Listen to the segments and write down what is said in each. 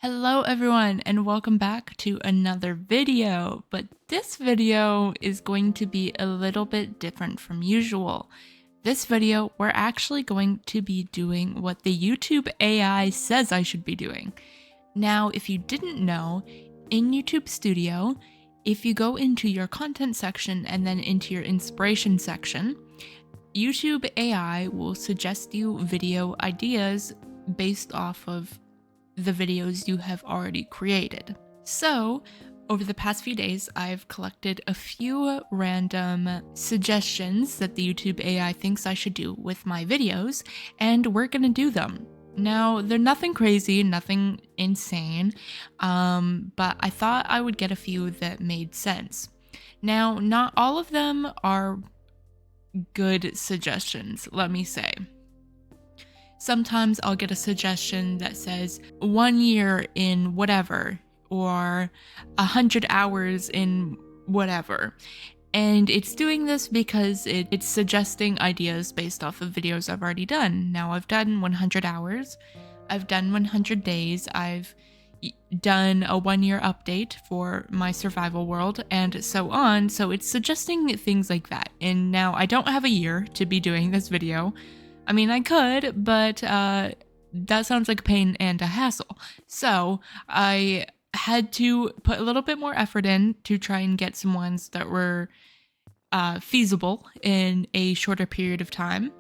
Hello everyone and welcome back to another video, but this video is going to be a little bit different from usual. This video, we're actually going to be doing what the YouTube AI says I should be doing. Now, if you didn't know, in YouTube Studio, if you go into your content section and then into your inspiration section, YouTube AI will suggest you video ideas based off of the videos you have already created. So, over the past few days, I've collected a few random suggestions that the YouTube AI thinks I should do with my videos, and we're gonna do them. Now, they're nothing crazy, nothing insane, but I thought I would get a few that made sense. Now, not all of them are good suggestions, let me say. Sometimes I'll get a suggestion that says 1 year in whatever or 100 hours in whatever. And it's doing this because it's suggesting ideas based off of videos I've already done. Now I've done 100 hours, I've done 100 days, I've done a 1 year update for my survival world and so on. So it's suggesting things like that. And now I don't have a year to be doing this video. I mean, I could, but that sounds like a pain and a hassle. So I had to put a little bit more effort in to try and get some ones that were feasible in a shorter period of time.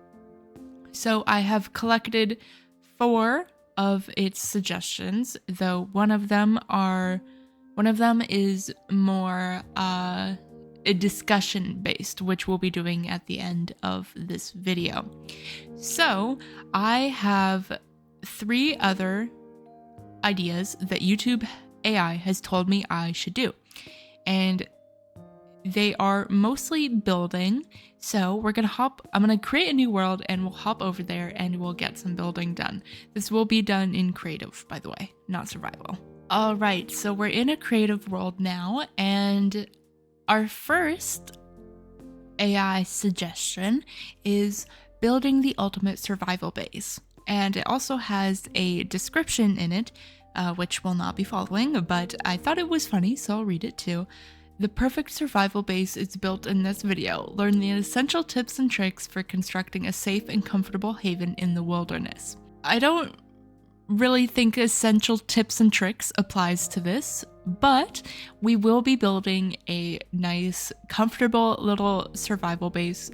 So I have collected 4 of its suggestions, though one of them is more discussion based, which we'll be doing at the end of this video. So I have 3 other ideas that YouTube AI has told me I should do, and they are mostly building. So I'm gonna create a new world and we'll hop over there and we'll get some building done. This will be done in creative, by the way, not survival. All right, so we're in a creative world now, and our first AI suggestion is building the ultimate survival base. And it also has a description in it, which we'll not be following, but I thought it was funny, so I'll read it too. The perfect survival base is built in this video. Learn the essential tips and tricks for constructing a safe and comfortable haven in the wilderness. I don't really think essential tips and tricks applies to this, but we will be building a nice, comfortable little survival base,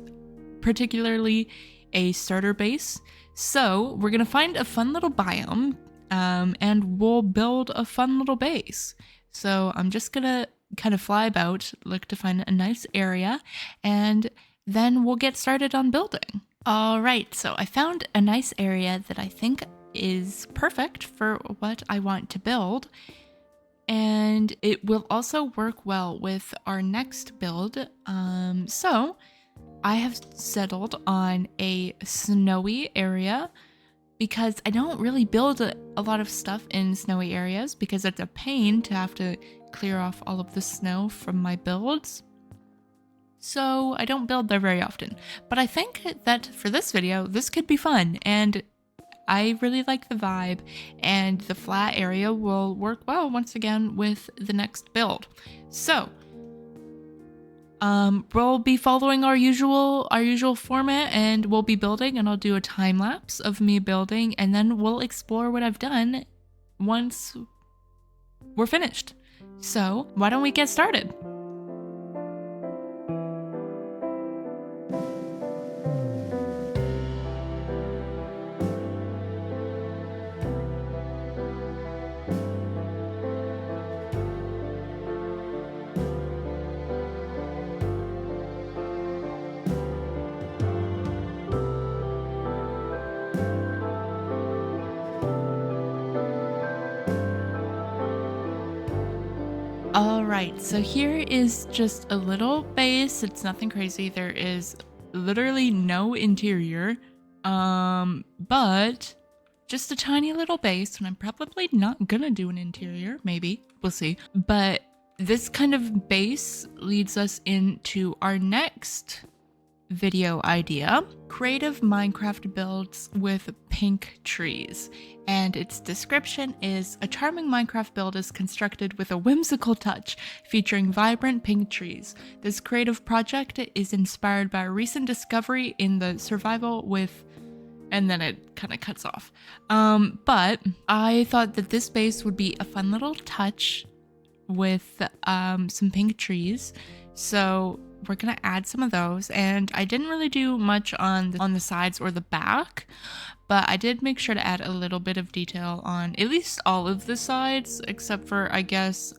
particularly a starter base. So we're gonna find a fun little biome, and we'll build a fun little base. So I'm just gonna kind of fly about, look to find a nice area, and then we'll get started on building. All right, so I found a nice area that I think is perfect for what I want to build, and it will also work well with our next build. So I have settled on a snowy area because I don't really build a lot of stuff in snowy areas because it's a pain to have to clear off all of the snow from my builds. So I don't build there very often, but I think that for this video, this could be fun, and I really like the vibe, and the flat area will work well once again with the next build. So we'll be following our usual format, and we'll be building, and I'll do a time lapse of me building, and then we'll explore what I've done once we're finished. So why don't we get started? Alright, so here is just a little base. It's nothing crazy. There is literally no interior, but just a tiny little base, and I'm probably not gonna do an interior. Maybe, we'll see. But this kind of base leads us into our next video idea: creative Minecraft builds with pink trees. And its description is: a charming Minecraft build is constructed with a whimsical touch featuring vibrant pink trees. This creative project is inspired by a recent discovery in the survival with, and then it kind of cuts off. But I thought that this base would be a fun little touch with some pink trees. So we're gonna add some of those, and I didn't really do much on the sides or the back, but I did make sure to add a little bit of detail on at least all of the sides, except for, I guess,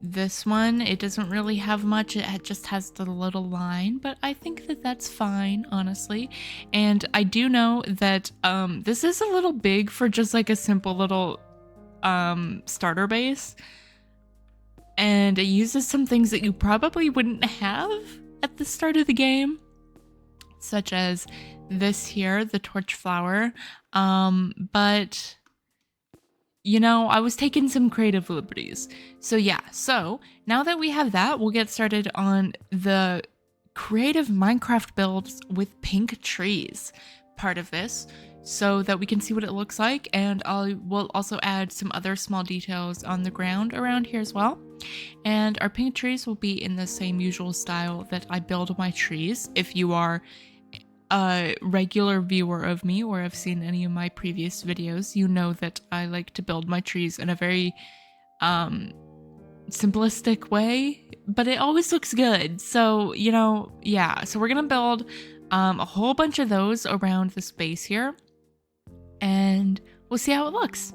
this one. It doesn't really have much. It just has the little line, but I think that that's fine, honestly. And I do know that this is a little big for just like a simple little starter base, and it uses some things that you probably wouldn't have at the start of the game, such as this here, the torch flower. But you know, I was taking some creative liberties. So yeah, so now that we have that, we'll get started on the creative Minecraft builds with pink trees part of this, so that we can see what it looks like. And I will also add some other small details on the ground around here as well. And our pink trees will be in the same usual style that I build my trees. If you are a regular viewer of me or have seen any of my previous videos, you know that I like to build my trees in a very simplistic way, but it always looks good. So, you know, yeah. So we're gonna build a whole bunch of those around the space here, and we'll see how it looks.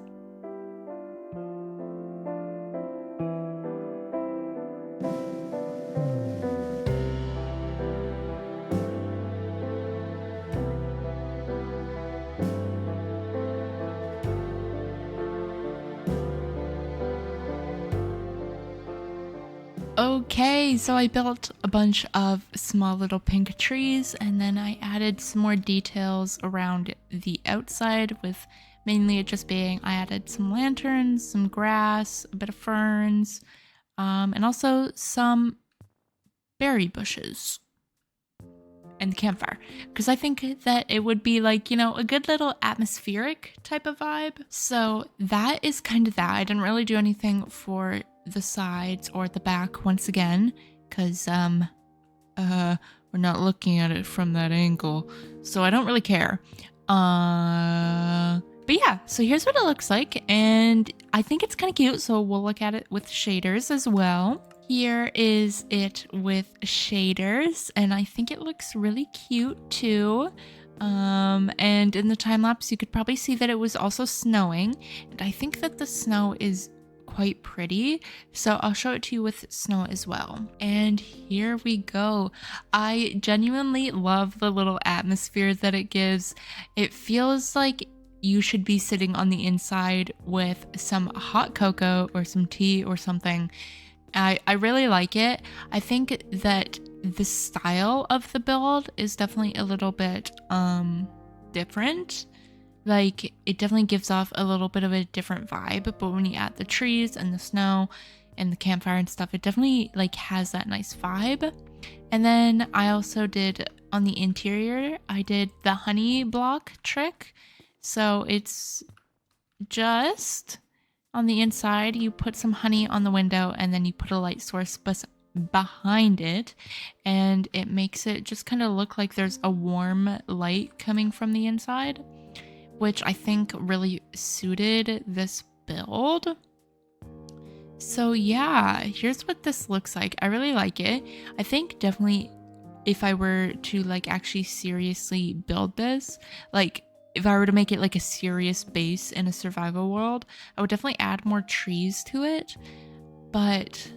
Okay, so I built a bunch of small little pink trees, and then I added some more details around the outside, with mainly it just being, I added some lanterns, some grass, a bit of ferns, and also some berry bushes and the campfire, because I think that it would be like, you know, a good little atmospheric type of vibe. So that is kind of that. I didn't really do anything for the sides or the back once again, because we're not looking at it from that angle, so I don't really care. But yeah, so here's what it looks like, and I think it's kind of cute, so we'll look at it with shaders as well. Here is it with shaders, and I think it looks really cute too. And in the time lapse, you could probably see that it was also snowing, and I think that the snow is quite pretty, so I'll show it to you with snow as well. And here we go. I genuinely love the little atmosphere that it gives. It feels like you should be sitting on the inside with some hot cocoa or some tea or something. I really like it. I think that the style of the build is definitely a little bit different. Like, it definitely gives off a little bit of a different vibe, but when you add the trees and the snow and the campfire and stuff, it definitely like has that nice vibe. And then I also did on the interior, I did the honey block trick. So it's just on the inside, you put some honey on the window, and then you put a light source behind it, and it makes it just kind of look like there's a warm light coming from the inside, which I think really suited this build. So yeah, here's what this looks like. I really like it. I think definitely if I were to like actually seriously build this, like if I were to make it like a serious base in a survival world, I would definitely add more trees to it. But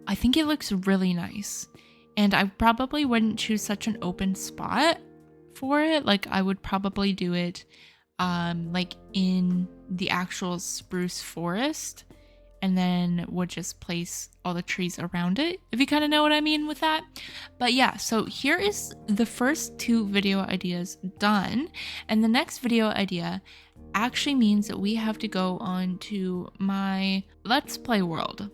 I think it looks really nice. And I probably wouldn't choose such an open spot for it. Like I would probably do it like in the actual spruce forest, and then would just place all the trees around it, if you kind of know what I mean with that. But yeah, so here is the first 2 video ideas done, and the next video idea actually means that we have to go on to my Let's Play world.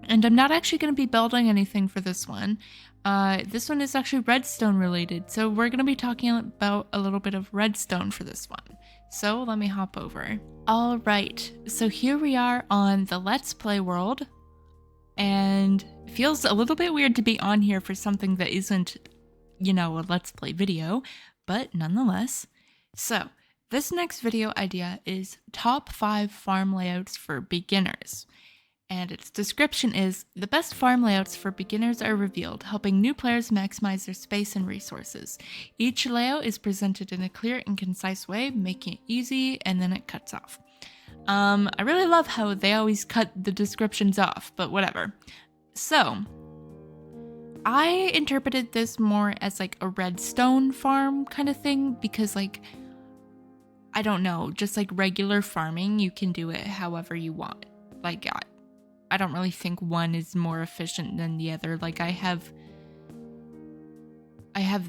And I'm not actually going to be building anything for this one. This one is actually redstone related, so we're going to be talking about a little bit of redstone for this one. So let me hop over. All right, so here we are on the Let's Play world, and it feels a little bit weird to be on here for something that isn't, you know, a Let's Play video, but nonetheless. So this next video idea is top 5 farm layouts for beginners. And its description is, the best farm layouts for beginners are revealed, helping new players maximize their space and resources. Each layout is presented in a clear and concise way, making it easy, and then it cuts off. I really love how they always cut the descriptions off, but whatever. So, I interpreted this more as like a redstone farm kind of thing, because like, I don't know, just like regular farming, you can do it however you want. Like, I don't really think one is more efficient than the other. Like I have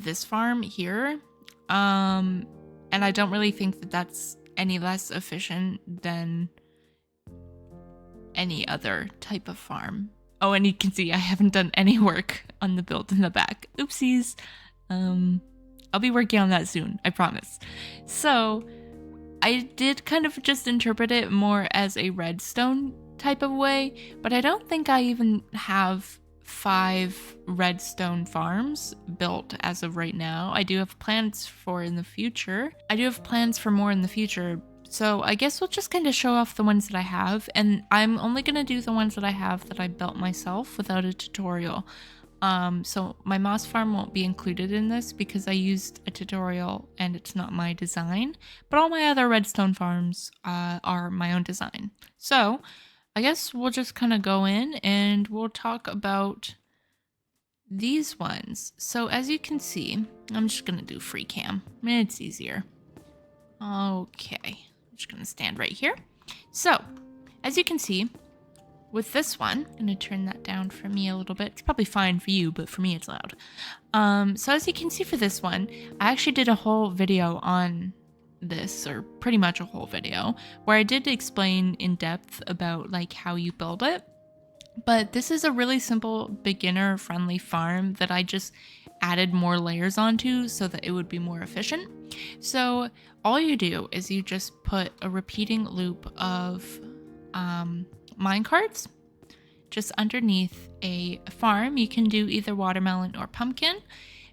this farm here, and I don't really think that that's any less efficient than any other type of farm. Oh, and you can see I haven't done any work on the build in the back. Oopsies. I'll be working on that soon, I promise. So I did kind of just interpret it more as a redstone type of way, but I don't think I even have 5 redstone farms built as of right now. I do have plans for in the future. I do have plans for more in the future, so I guess we'll just kind of show off the ones that I have, and I'm only going to do the ones that I have that I built myself without a tutorial. So my moss farm won't be included in this because I used a tutorial and it's not my design, but all my other redstone farms are my own design. So I guess we'll just kind of go in and we'll talk about these ones. So as you can see, I'm just going to do free cam. It's easier. Okay, I'm just going to stand right here. So as you can see, with this one, I'm going to turn that down for me a little bit. It's probably fine for you, but for me it's loud. So as you can see for this one, I actually did a whole video on this, or pretty much a whole video, where I did explain in depth about like how you build it. But this is a really simple beginner friendly farm that I just added more layers onto so that it would be more efficient. So all you do is you just put a repeating loop of minecarts just underneath a farm. You can do either watermelon or pumpkin,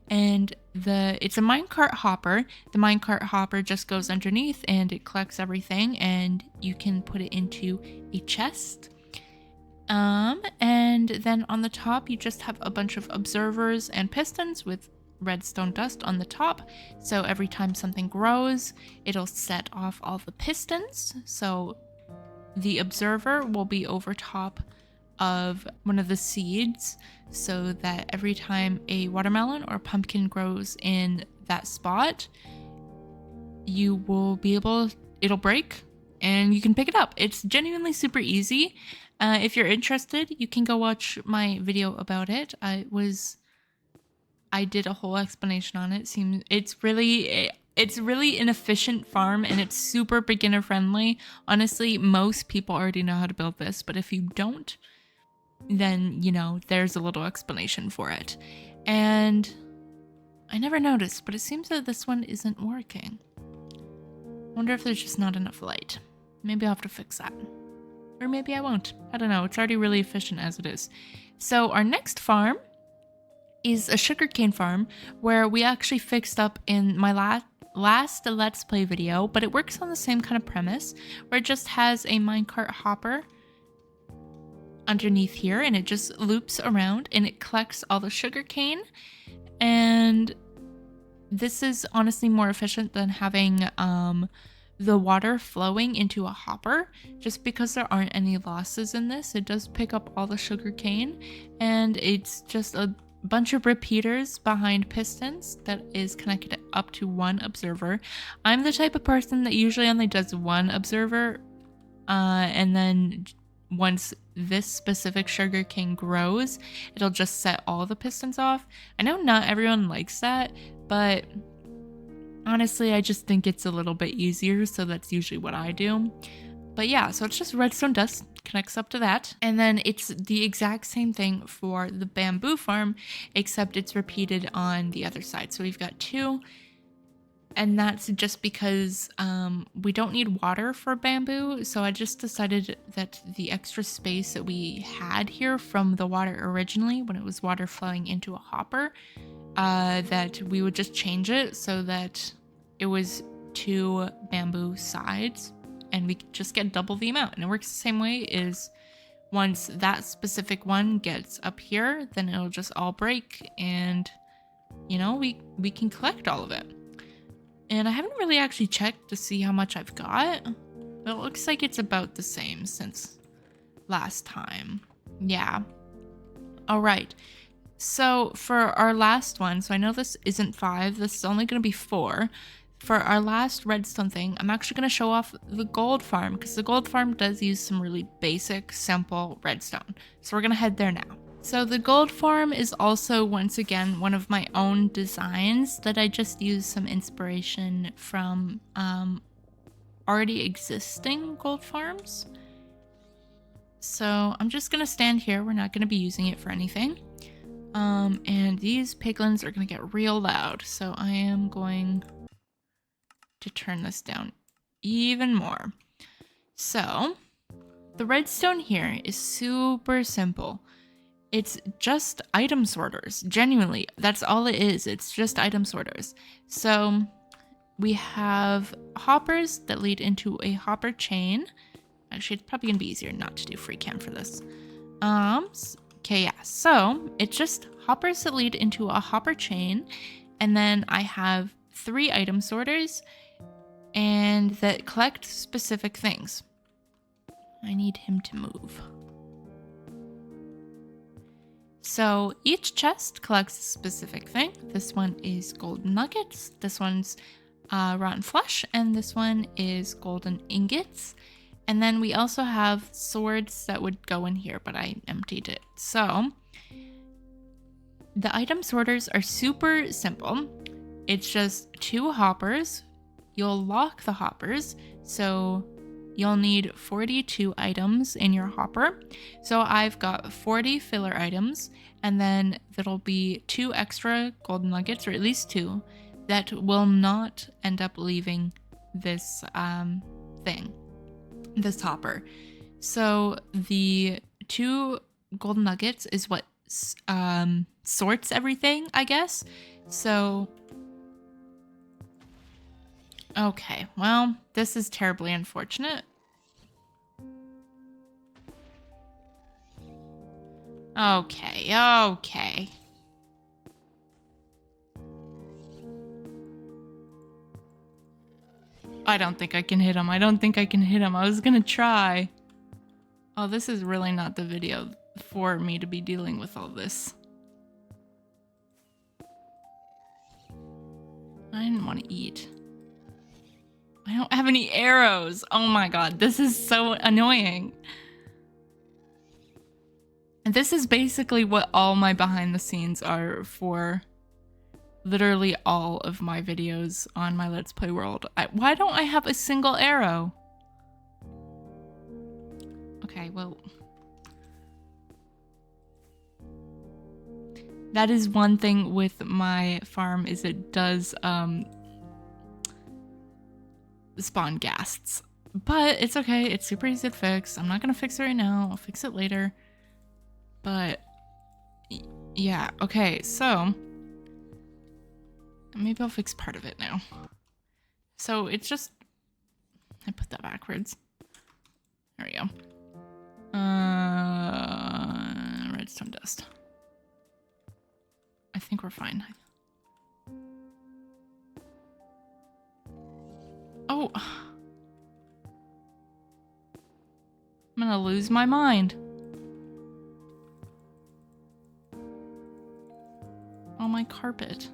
and it's a minecart hopper. The minecart hopper just goes underneath and it collects everything, and you can put it into a chest. And then on the top you just have a bunch of observers and pistons with redstone dust on the top. So every time something grows, it'll set off all the pistons. So the observer will be over top of one of the seeds, so that every time a watermelon or pumpkin grows in that spot, you will be able, it'll break and you can pick it up. It's genuinely super easy. If you're interested, you can go watch my video about it. I did a whole explanation on it. It's really an efficient farm, and it's super beginner friendly. Honestly, most people already know how to build this, but if you don't, then, you know, there's a little explanation for it. And I never noticed, but it seems that this one isn't working. Wonder if there's just not enough light. Maybe I'll have to fix that. Or maybe I won't. I don't know. It's already really efficient as it is. So our next farm is a sugarcane farm, where we actually fixed up in my last Let's Play video, but it works on the same kind of premise, where it just has a minecart hopper underneath here, and it just loops around and it collects all the sugarcane. And this is honestly more efficient than having the water flowing into a hopper, just because there aren't any losses in this. It does pick up all the sugarcane, and it's just a bunch of repeaters behind pistons that is connected up to one observer. I'm the type of person that usually only does one observer, and then once this specific sugarcane grows, it'll just set all the pistons off. I know not everyone likes that, but honestly, I just think it's a little bit easier, so that's usually what I do. But yeah, so it's just redstone dust connects up to that. And then it's the exact same thing for the bamboo farm, except it's repeated on the other side. So we've got 2. And that's just because we don't need water for bamboo. So I just decided that the extra space that we had here from the water originally, when it was water flowing into a hopper, that we would just change it so that it was 2 bamboo sides and we could just get double the amount. And it works the same way. Is once that specific one gets up here, then it'll just all break and, you know, we can collect all of it. And I haven't really actually checked to see how much I've got, but it looks like it's about the same since last time. Yeah. All right. So for our last one, so I know this isn't 5, this is only going to be 4. For our last redstone thing, I'm actually going to show off the gold farm, because the gold farm does use some really basic, simple redstone. So we're going to head there now. So the gold farm is also, once again, one of my own designs that I just used some inspiration from already existing gold farms. So I'm just going to stand here. We're not going to be using it for anything. And these piglins are going to get real loud. So I am going to turn this down even more. So the redstone here is super simple. It's just item sorters. Genuinely, that's all it is. It's just item sorters. So we have hoppers that lead into a hopper chain. Actually, it's probably gonna be easier not to do free cam for this. Okay, yeah. So it's just hoppers that lead into a hopper chain, and then I have 3 item sorters, and that collect specific things. I need him to move. So each chest collects a specific thing. This one is golden nuggets, this one's rotten flesh, and this one is golden ingots. And then we also have swords that would go in here, but I emptied it. So the item sorters are super simple. It's just 2 hoppers. You'll lock the hoppers. So you'll need 42 items in your hopper. So I've got 40 filler items, and then there'll be 2 extra golden nuggets, or at least 2, that will not end up leaving this this hopper. So the 2 golden nuggets is what sorts everything, I guess. So okay, well, this is terribly unfortunate. Okay. I don't think I can hit him. I was gonna try. Oh, this is really not the video for me to be dealing with all this. I didn't want to eat. I don't have any arrows. Oh my god, this is so annoying. And this is basically what all my behind the scenes are for literally all of my videos on my Let's Play World. Why don't I have a single arrow? Okay, well, that is one thing with my farm, is it does spawn ghasts. But it's okay, it's super easy to fix. I'm not gonna fix it right now, I'll fix it later. But yeah, okay, so maybe I'll fix part of it now. So it's just, I put that backwards. There we go. Redstone dust. I think we're fine. Oh. I'm gonna lose my mind. Oh, my carpet.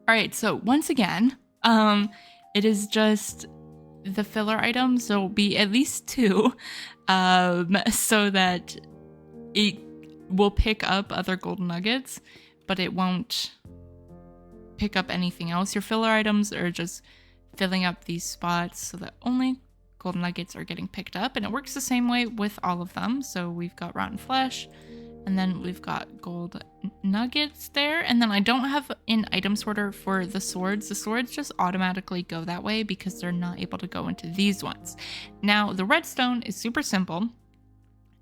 Alright, so once again, it is just the filler items. There will be at least 2, so that it will pick up other golden nuggets, but it won't pick up anything else. Your filler items are just filling up these spots so that only gold nuggets are getting picked up, and it works the same way with all of them. So we've got rotten flesh, and then we've got gold nuggets there, and then I don't have an item sorter for the swords. The swords just automatically go that way because they're not able to go into these ones. Now the redstone is super simple.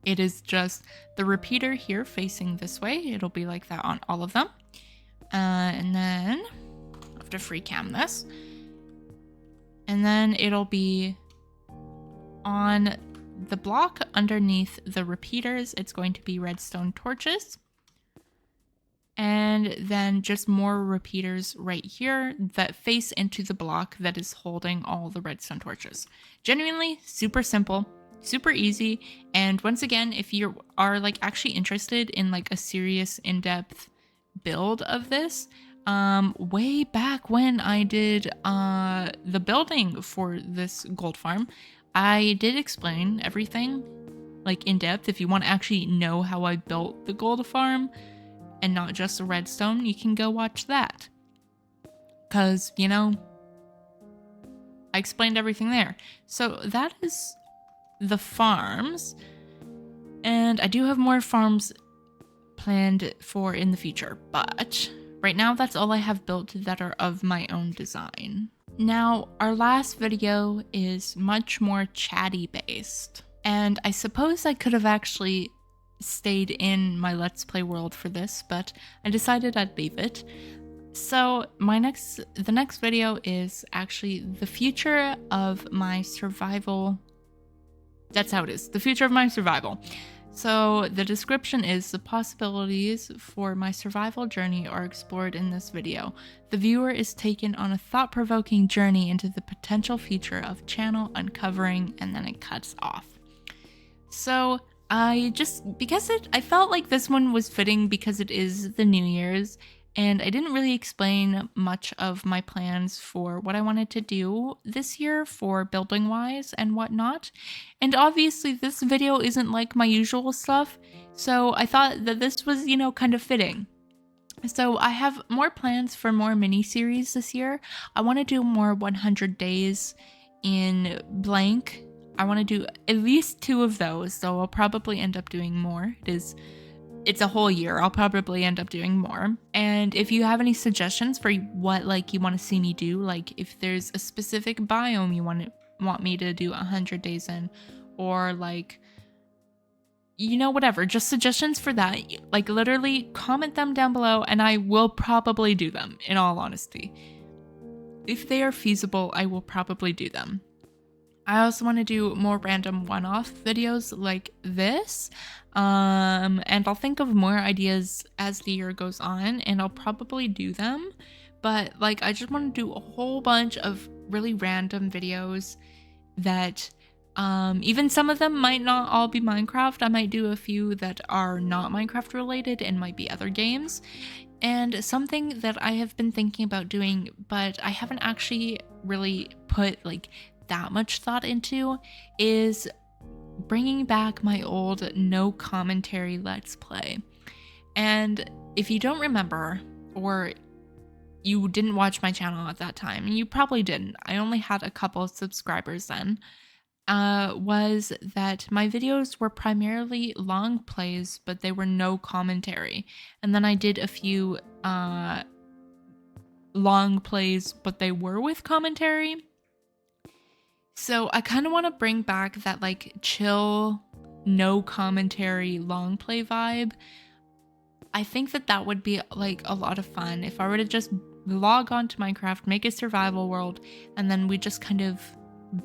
It is just the repeater here facing this way. It'll be like that on all of them. And then I have to free cam this. And then it'll be on the block underneath the repeaters. It's going to be redstone torches. And then just more repeaters right here that face into the block that is holding all the redstone torches. Genuinely super simple, super easy. And once again, if you are like actually interested in like a serious in-depth build of this, way back when I did the building for this gold farm, I did explain everything like in depth. If you want to actually know how I built the gold farm and not just the redstone, you can go watch that. Because, you know, I explained everything there. So that is the farms. And I do have more farms planned for in the future, but right now that's all I have built that are of my own design. Now, our last video is much more chatty based, and I suppose I could have actually stayed in my Let's Play world for this, but I decided I'd leave it. So the next video is actually the future of my survival. That's how it is, the future of my survival. So the description is: the possibilities for my survival journey are explored in this video. The viewer is taken on a thought-provoking journey into the potential future of channel uncovering, and then it cuts off. So I felt like this one was fitting because it is the New Year's, and I didn't really explain much of my plans for what I wanted to do this year for building wise and whatnot. And obviously this video isn't like my usual stuff, so I thought that this was, you know, kind of fitting. So I have more plans for more mini-series this year. I want to do more 100 days in blank. I want to do at least 2 of those, so I'll probably end up doing more. It's a whole year. I'll probably end up doing more. And if you have any suggestions for what like you want to see me do, like if there's a specific biome you want me to do 100 days in, or like, you know, whatever, just suggestions for that, like literally comment them down below and I will probably do them, in all honesty. If they are feasible, I will probably do them. I also want to do more random one-off videos like this, and I'll think of more ideas as the year goes on, and I'll probably do them. But like, I just want to do a whole bunch of really random videos that even some of them might not all be Minecraft. I might do a few that are not Minecraft related and might be other games. And something that I have been thinking about doing, but I haven't actually really put like that much thought into, is bringing back my old no commentary Let's Play. And if you don't remember, or you didn't watch my channel at that time, and you probably didn't, I only had a couple of subscribers then, was that my videos were primarily long plays, but they were no commentary. And then I did a few long plays, but they were with commentary. So I kind of want to bring back that like chill, no commentary long play vibe. I think that would be like a lot of fun if I were to just log on to Minecraft, make a survival world, and then we just kind of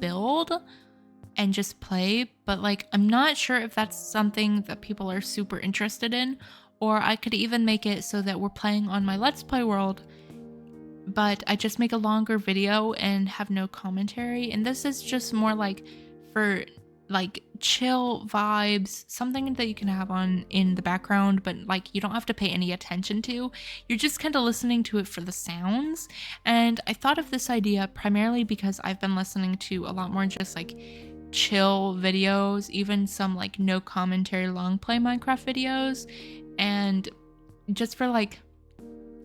build and just play. But like, I'm not sure if that's something that people are super interested in, or I could even make it so that we're playing on my Let's Play world, but I just make a longer video and have no commentary. And this is just more like for like chill vibes, something that you can have on in the background, but like you don't have to pay any attention to. You're just kind of listening to it for the sounds. And I thought of this idea primarily because I've been listening to a lot more just like chill videos, even some like no commentary long play Minecraft videos. And just for like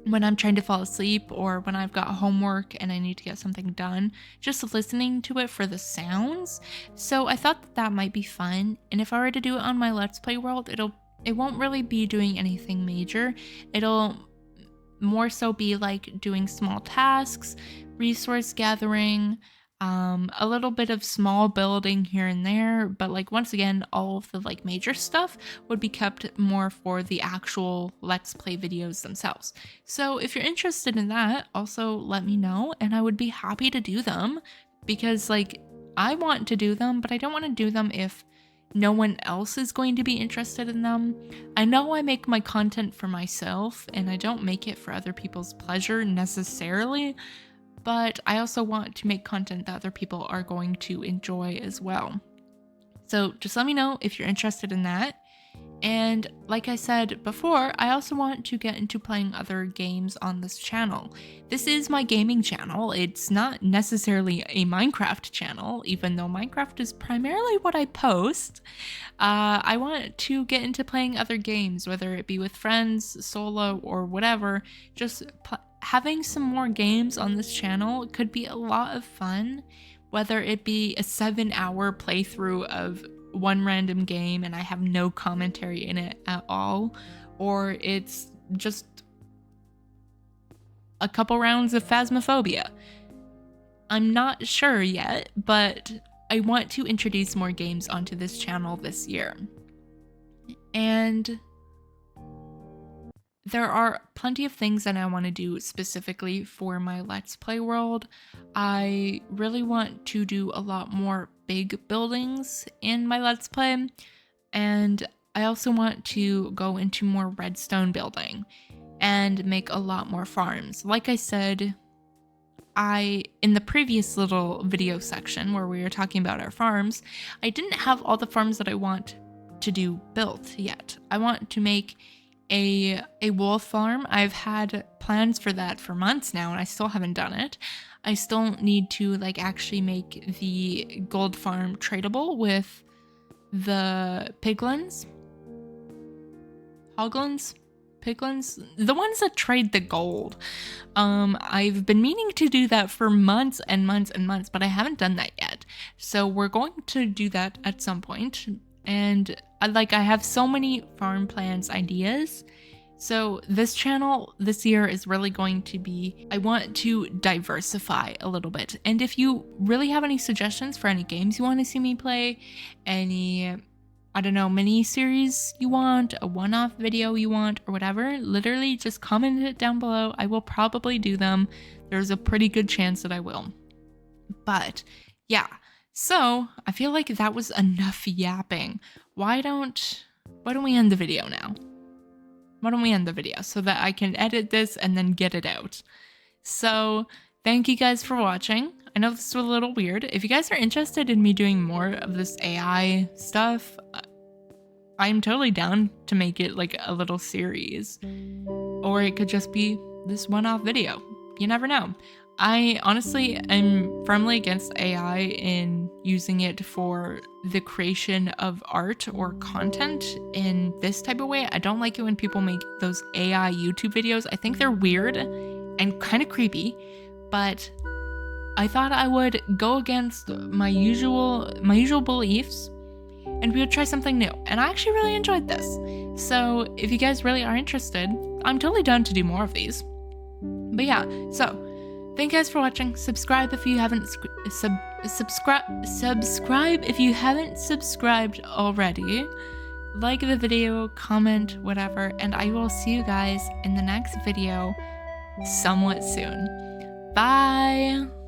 when I'm trying to fall asleep or when I've got homework and I need to get something done, just listening to it for the sounds. So I thought that that might be fun. And if I were to do it on my Let's Play world, it won't really be doing anything major. It'll more so be like doing small tasks, resource gathering, a little bit of small building here and there, but like once again, all of the like major stuff would be kept more for the actual Let's Play videos themselves. So if you're interested in that, also let me know and I would be happy to do them, because like I want to do them, but I don't want to do them if no one else is going to be interested in them. I know I make my content for myself and I don't make it for other people's pleasure necessarily, but I also want to make content that other people are going to enjoy as well. So just let me know if you're interested in that. And like I said before, I also want to get into playing other games on this channel. This is my gaming channel. It's not necessarily a Minecraft channel, even though Minecraft is primarily what I post. I want to get into playing other games, whether it be with friends, solo, or whatever. Just having some more games on this channel could be a lot of fun, whether it be a 7-hour playthrough of one random game and I have no commentary in it at all, or it's just a couple rounds of Phasmophobia. I'm not sure yet, but I want to introduce more games onto this channel this year. And there are plenty of things that I want to do specifically for my Let's Play world. I really want to do a lot more big buildings in my Let's Play, and I also want to go into more redstone building and make a lot more farms. Like I said, in the previous little video section where we were talking about our farms, I didn't have all the farms that I want to do built yet. I want to make a wool farm. I've had plans for that for months now and I still haven't done it. I still need to like actually make the gold farm tradable with the piglins, hoglins, piglins, the ones that trade the gold. I've been meaning to do that for months and months and months, but I haven't done that yet. So we're going to do that at some point. And I have so many farm plans ideas. So this channel this year is really going to be, I want to diversify a little bit. And if you really have any suggestions for any games you want to see me play, any, I don't know, mini series you want, a one-off video you want, or whatever, literally just comment it down below. I will probably do them. There's a pretty good chance that I will. But yeah. So I feel like that was enough yapping. Why don't we end the video now? Why don't we end the video so that I can edit this and then get it out? So thank you guys for watching. I know this was a little weird. If you guys are interested in me doing more of this AI stuff, I'm totally down to make it like a little series. Or it could just be this one-off video. You never know. I honestly am firmly against AI in using it for the creation of art or content in this type of way. I don't like it when people make those AI YouTube videos. I think they're weird and kind of creepy, but I thought I would go against my usual beliefs and we would try something new. And I actually really enjoyed this. So if you guys really are interested, I'm totally down to do more of these. But yeah, so thank you guys for watching. Subscribe if you haven't subscribe if you haven't subscribed already. Like the video, comment, whatever, and I will see you guys in the next video somewhat soon. Bye!